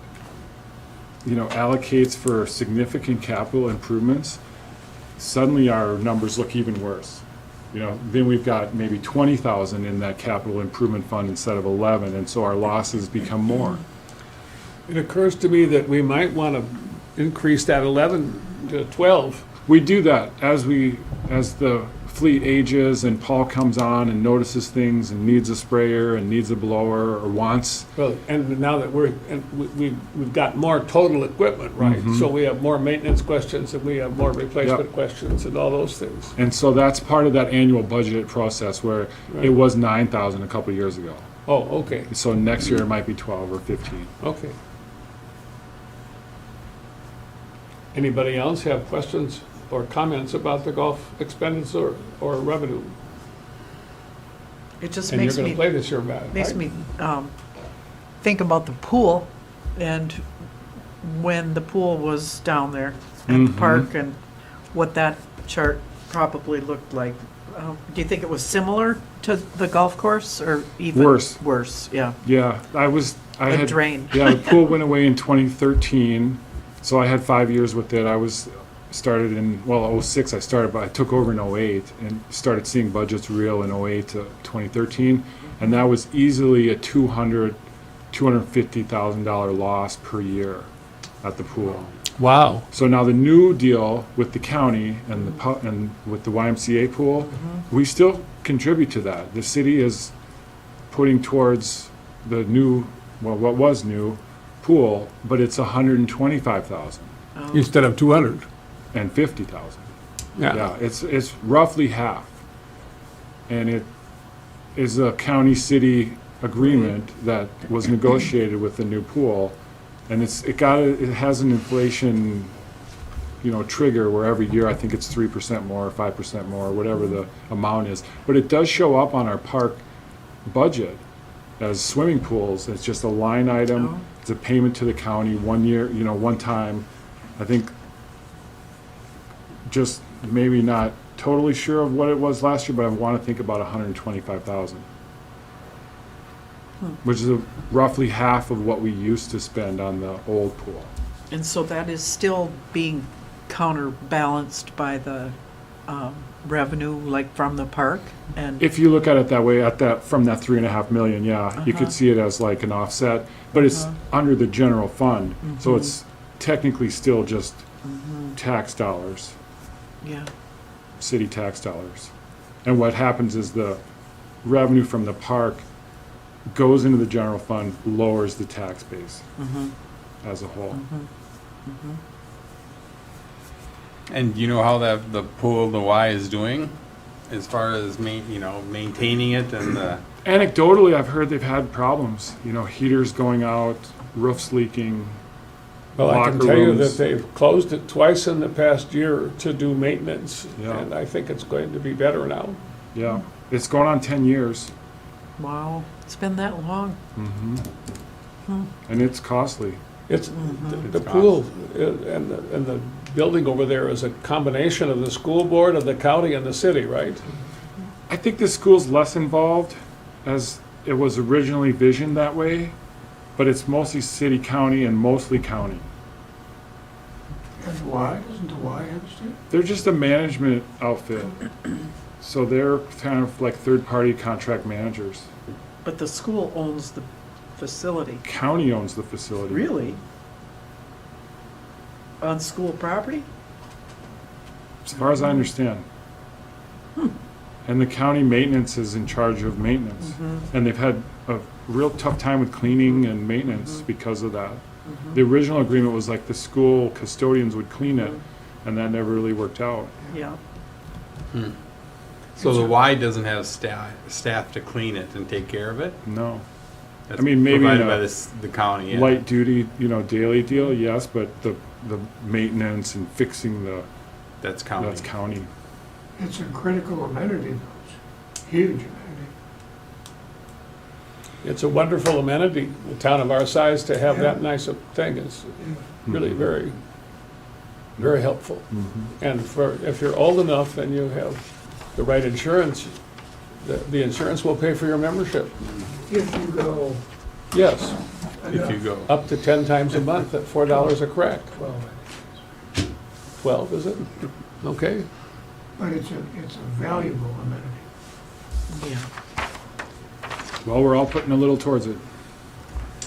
allocates for significant capital improvements, suddenly our numbers look even worse. Then we've got maybe 20,000 in that capital improvement fund instead of 11, and so our losses become more. It occurs to me that we might want to increase that 11 to 12. We do that as the fleet ages and Paul comes on and notices things and needs a sprayer and needs a blower or wants. Well, and now that we've got more total equipment, right? So we have more maintenance questions and we have more replacement questions and all those things. And so that's part of that annual budget process where it was 9,000 a couple years ago. Oh, okay, So next year it might be 12 or 15. okay. Anybody else have questions or comments about the golf expenditure or revenue? It just And you're makes gonna me, play this year, Matt, makes right? me think about the pool and when the pool was down there at the park and what that chart probably looked like. Do you think it was similar to the golf course or even? Worse. Worse, yeah. Yeah, I A had. drain. Yeah, the pool went away in 2013, so I had 5 years with it. Started in, 06 I started, but I took over in 08 and started seeing budgets real in 08 to 2013. And that was easily a $250,000 loss per year at the pool. Wow. So now the new deal with the county and and with the YMCA pool, we still contribute to that. The city is putting towards the new, what was new pool, but it's 125,000 Instead of 200. and 50,000. Yeah. Yeah, it's roughly half. And it is a county-city agreement that was negotiated with the new pool. And it has an inflation, trigger where every year I think it's 3% more, 5% more, whatever the amount is. But it does show up on our park budget as swimming pools. It's just a line item. It's a payment to the county 1 year, one time. I think just maybe not totally sure of what it was last year, but I want to think about 125,000. Which is roughly half of what we used to spend on the old pool. And so that is still being counterbalanced by the revenue, like from the park? And If you look at it that way, from that 3.5 million, yeah, you could see it as like an offset, but it's under the general fund, so it's technically still just tax dollars, yeah, city tax dollars. And what happens is the revenue from the park goes into the general fund, lowers the tax base as a whole. And you know how the pool, the Y is doing? As far as maintaining it and the, Anecdotally, I've heard they've had problems, heaters going out, roofs leaking. Well, I can Locker tell you that rooms. they've closed it twice in the past year to do maintenance. Yeah. And I think it's going to be better now. Yeah, it's going on 10 years. wow, it's been that long. And it's costly. It's, the pool and the building over there is a combination of the school board, of the county, and the city, right? I think the school's less involved as it was originally visioned that way, but it's mostly city, county, and mostly county. And why? Doesn't the Y understand? They're just a management outfit. So they're kind of like third-party contract managers. But the school owns the facility. County owns the facility. Really? On school property? As far as I understand. And the county maintenance is in charge of maintenance. And they've had a real tough time with cleaning and maintenance because of that. The original agreement was like the school custodians would clean it, and that never really worked out. Yeah. so the Y doesn't have staff to clean it and take care of it? No. That's I mean, maybe provided in by a the county, yeah. light duty, daily deal, yes, but the maintenance and fixing That's county. that's county. It's a critical amenity, though. It's a huge amenity. It's a wonderful amenity, a town of our size, to have that nice a thing is really very, very helpful. And if you're old enough and you have the right insurance, the insurance will pay for your membership. If you go, Yes, if you go. Up to 10 times a month at $4 a crack. 12. 12, is it? Okay. But it's a valuable amenity. Yeah. Well, we're all putting a little towards it.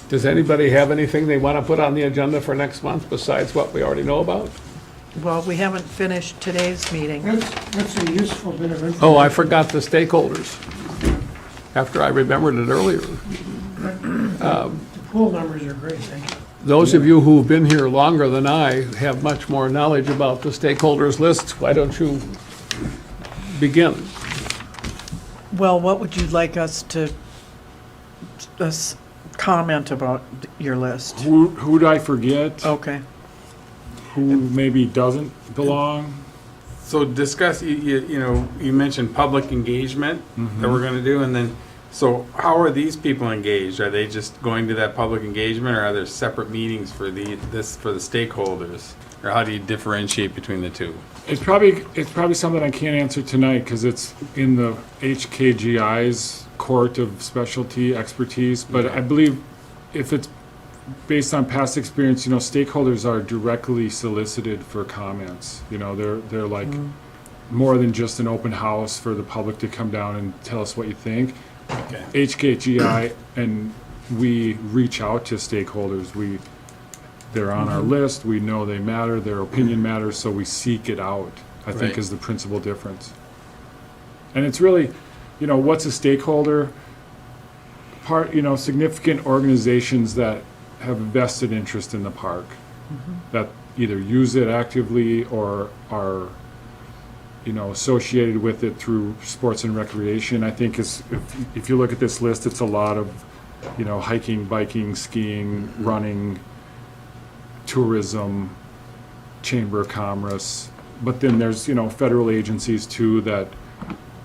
Does anybody have anything they want to put on the agenda for next month besides what we already know about? Well, we haven't finished today's meeting. That's a useful bit of information. Oh, I forgot the stakeholders, after I remembered it earlier. The pool numbers are great, thank you. Those of you who've been here longer than I have much more knowledge about the stakeholders lists. Why don't you begin? Well, what would you like us to comment about your list? Who'd I forget? Okay. Who maybe doesn't belong? So discuss, you know, you mentioned public engagement that we're gonna do, and then, so how are these people engaged? Are they just going to that public engagement, or are there separate meetings for for the stakeholders? Or how do you differentiate between the two? It's probably something I can't answer tonight because it's in the HKGI's court of specialty expertise. But I believe if it's based on past experience, you know, stakeholders are directly solicited for comments. You know, they're like more than just an open house for the public to come down and tell us what you think. Okay. HKGI and we reach out to stakeholders. They're on our list. We know they matter. Their opinion matters, so we seek it out. I think Right. is the principal difference. And it's really, you know, what's a stakeholder? Significant organizations that have a vested interest in the park, that either use it actively or are, you know, associated with it through sports and recreation. I think if you look at this list, it's a lot of, you know, hiking, biking, skiing, running, tourism, Chamber of Commerce. But then there's, you know, federal agencies too that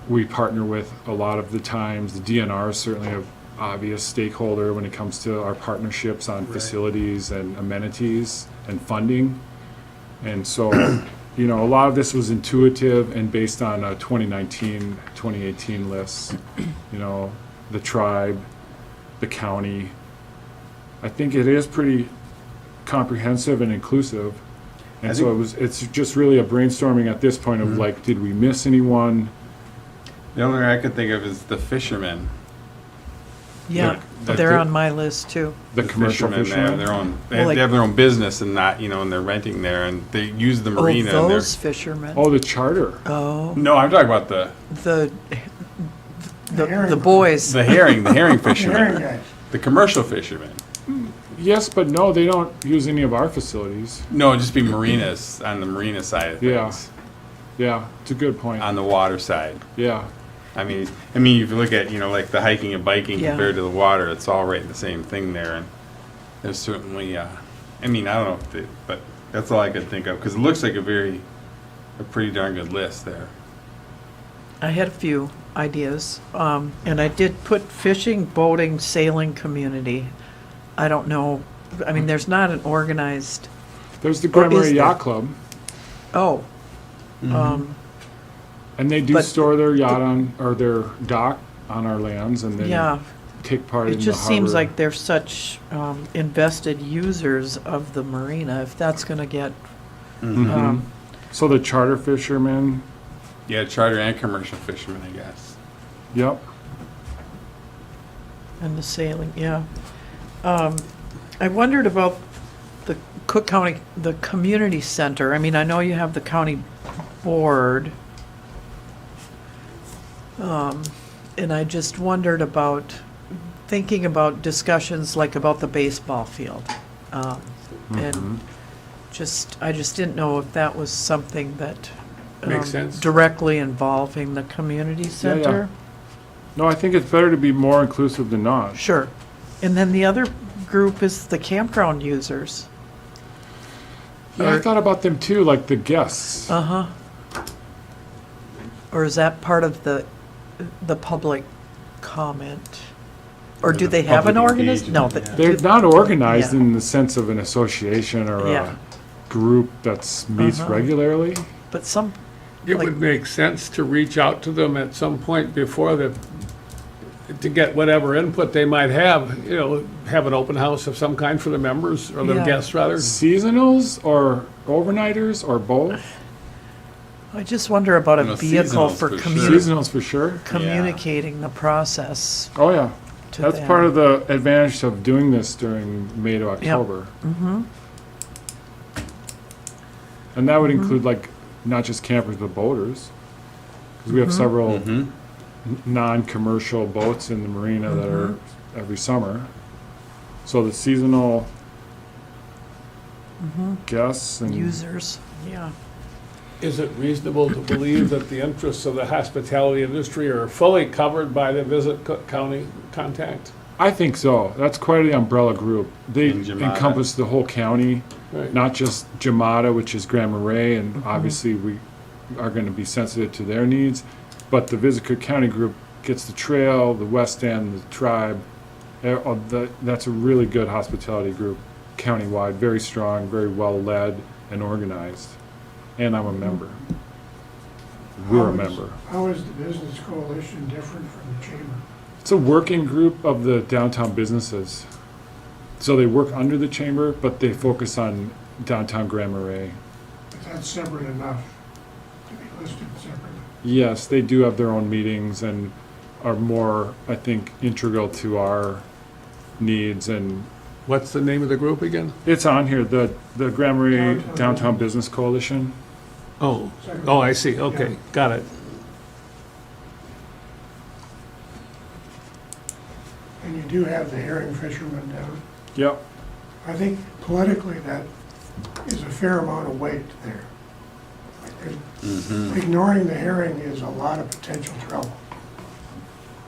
we partner with a lot of the times. The DNR is certainly an obvious stakeholder when it comes to our partnerships on facilities and amenities and funding. And so, you know, a lot of this was intuitive and based on a 2019, 2018 lists, you know, the tribe, the county. I think it is pretty comprehensive and inclusive. And so it's just really a brainstorming at this point of like, did we miss anyone? The only thing I could think of is the fishermen. Yeah, The- they're the- on my list too. The commercial They have fishermen? their own, Well, like- they have their own business and not, you know, and they're renting there and they use the marina. Oh, and those fishermen. Oh, the charter. Oh, No, I'm talking about the herring. boys. the herring Herring fishermen, guys. the commercial fishermen. Yes, but no, they don't use any of our facilities. No, it'd just be marinas, on the marina side of Yeah. things, Yeah, it's a good point. on the water side. Yeah. I mean, if you look at, you know, like the hiking and biking Yeah. compared to the water, it's all right in the same thing there. And there's certainly, I don't know if but that's all I could think of, because it looks like a pretty darn good list there. I had a few ideas, and I did put fishing, boating, sailing community. I don't know, I mean, there's not an organized, There's the Or Grand is Marais there? Yacht Club, oh. and they do But store their yacht on, or their dock on our lands, and then Yeah, take part in it the just seems harbor. like they're such invested users of the marina, if that's gonna get, um, So the charter fishermen, Yeah, charter and commercial fishermen, I guess. yep. and the sailing, yeah. I wondered about the Cook County, the community center. I mean, I know you have the county board. And I just wondered about, thinking about discussions like about the baseball field. And I just didn't know if that was something that. Makes sense. Directly involving the community center. No, I think it's better to be more inclusive than not. Sure. And then the other group is the campground users. Yeah, I thought about them too, like the guests. Uh-huh. Or is that part of the public comment? Or do they have an Public organization? No. engagement, They're not organized Yeah. in the sense of an association or Yeah. a group that meets Uh-huh. regularly. But some, It Like- would make sense to reach out to them at some point before the to get whatever input they might have, have an open house of some kind for the members, or the Yeah. guests rather. Seasonals or overnighters or both? I just wonder about a You know, vehicle seasonals for for sure. Seasonals for sure. communicating the process Oh, yeah. to That's them. part of the advantage of doing this during May to October. Mm-hmm. And that would include like, not just campers, but boaters. Because we have several non-commercial boats in the marina that are every summer. So the seasonal guests and. Users, yeah. Is it reasonable to believe that the interests of the hospitality industry are fully covered by the Visit Cook County contact? I think so. That's quite the umbrella group. They And Jamada. encompass the whole county, Right. not just Jamada, which is Grand Marais, and obviously we are going to be sensitive to their needs. But the Visit Cook County group gets the trail, the West End, the tribe. That's a really good hospitality group, countywide, very strong, very well led and organized. And I'm a member. We're a member. How is the business coalition different from the chamber? It's a working group of the downtown businesses. So they work under the chamber, but they focus on downtown Grand Marais. But that's separate enough to be listed separately. Yes, they do have their own meetings and are more, I think, integral to our needs. And What's the name of the group again? it's on here, the Grand Marais Downtown. Downtown Business Coalition. Oh, Second. I see, okay, got it. And you do have the herring fishermen down. Yep. I think politically that is a fair amount of weight there. Ignoring the herring is a lot of potential trouble.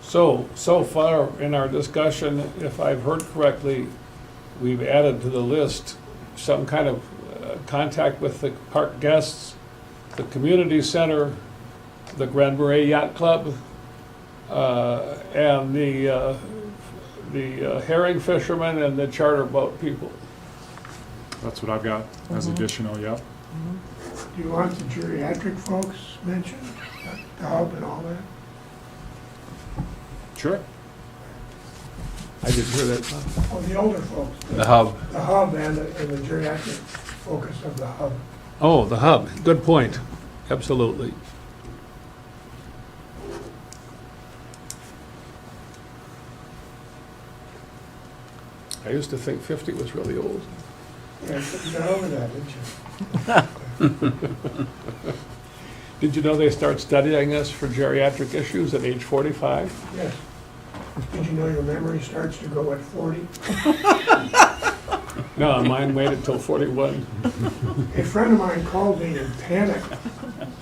So far in our discussion, if I've heard correctly, we've added to the list some kind of contact with the park guests, the community center, the Grand Marais Yacht Club, and the herring fishermen and the charter boat people. That's what I've got as additional, yep. Do you want the geriatric folks mentioned, the hub and all that? Sure. I didn't hear that. Oh, the older folks, The hub. the hub and the geriatric focus of the hub. Oh, the hub, good point, absolutely. I used to think 50 was really old. Yeah, you got over that, didn't you? Did you know they start studying us for geriatric issues at age 45? Yes. Did you know your memory starts to go at 40? No, mine waited till 41. A friend of mine called me in panic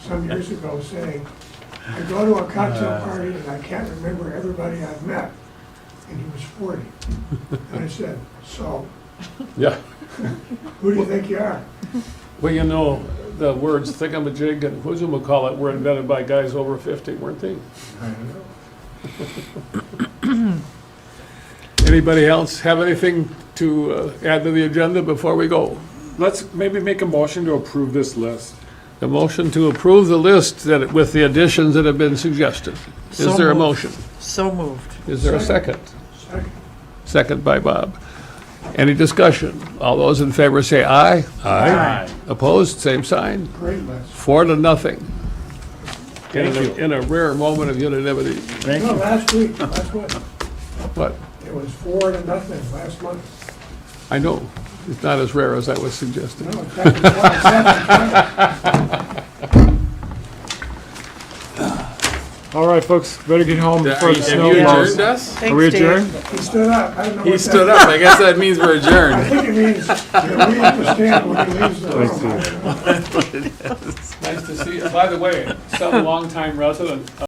some years ago saying, I go to a cocktail party and I can't remember everybody I've met. And he was 40. And I said, so, Yeah. who do you think you are? Well, you know, the words thingamajig and whoozumacallit were invented by guys over 50, weren't they? I don't know. Anybody else have anything to add to the agenda before we go? Let's maybe make a motion to approve this list. The motion to approve the list that, with the additions that have been suggested. Is So there a moved. motion? So moved. Is there a second? Second. Second by Bob. Any discussion? All those in favor say aye. Aye. Opposed, same sign. Great list. 4-0. Thank you. In a rare moment of unanimity. Thank No, you. last week, last week, What? it was 4-0 last month. I know, it's not as rare as I was suggesting. No, it's back in 27. All right, folks, better get home before the Have snow you blows. adjourned us? Are we Thanks, Dave. adjourned? He stood up. I don't know He what stood that up. I guess that means we're I adjourned. think it means that we have to stand when he leaves the room. I don't know. Nice to see you. By the way, some longtime resident